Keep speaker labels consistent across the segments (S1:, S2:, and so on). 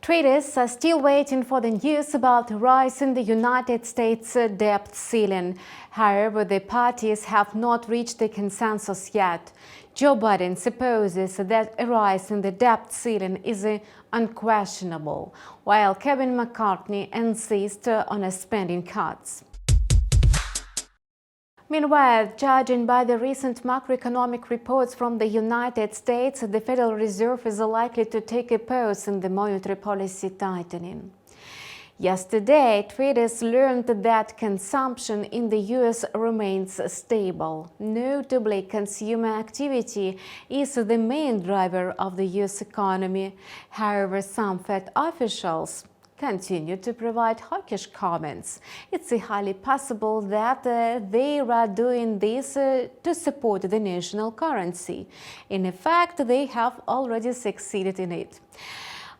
S1: Traders are still waiting for the news about the rise in the United States debt ceiling. However, the parties have not reached a consensus yet. Joe Biden supposes that a rise in the debt ceiling is unquestionable, while Kevin McCarthy insists on spending cuts. Meanwhile, judging by the recent macroeconomic reports from the United States, the Federal Reserve is likely to take a pause in the monetary policy tightening. Yesterday, traders learned that consumption in the U.S. remains stable. Notably, consumer activity is the main driver of the U.S. economy. However, some Fed officials continue to provide hawkish comments. It's highly possible that they are doing this to support the national currency. In fact, they have already succeeded in it.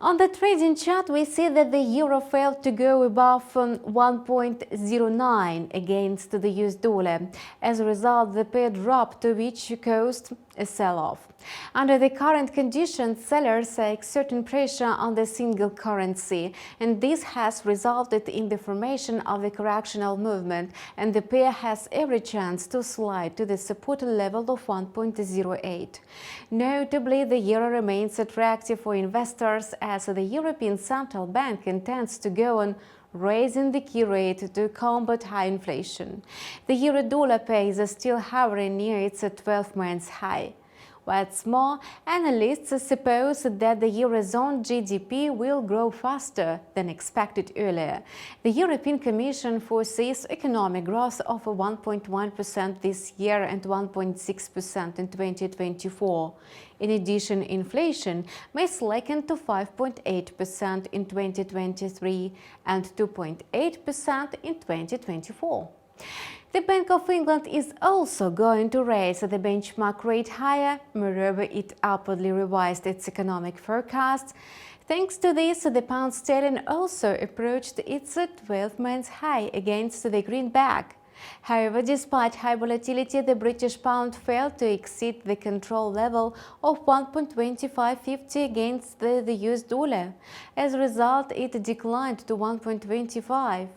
S1: On the trading chart, we see that the euro failed to go above 1.09 against the US dollar. As a result, the pair dropped, which caused a sell-off. Under the current conditions, sellers are exerting pressure on the single currency, and this has resulted in the formation of a correctional movement, and the pair has every chance to slide to the support level of 1.08. Notably, the euro remains attractive for investors as the European Central Bank intends to go on raising the key rate to combat high inflation. The euro-dollar pair is still hovering near its 12-month high. What's more, analysts suppose that the Eurozone GDP will grow faster than expected earlier. The European Commission foresees economic growth of 1.1% this year and 1.6% in 2024. In addition, inflation may slacken to 5.8% in 2023 and 2.8% in 2024. The Bank of England is also going to raise the benchmark rate higher. Moreover, it upwardly revised its economic forecast. Thanks to this, the pound sterling also approached its 12-month high against the greenback. However, despite high volatility, the British pound failed to exceed the control level of 1.2550 against the US dollar. As a result, it declined to 1.25.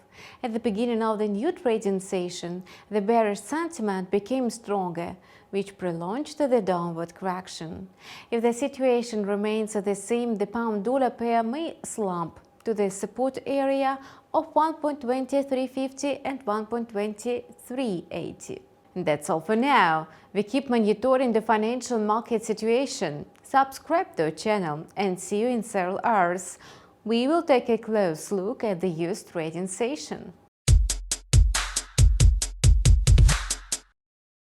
S1: At the beginning of the new trading session, the bearish sentiment became stronger, which prolonged the downward correction. If the situation remains the same, the pound-dollar pair may slump to the support area of 1.2350 and 1.2380. That's all for now. We keep monitoring the financial market situation. Subscribe to our channel and see you in several hours. We will take a close look at the US trading session.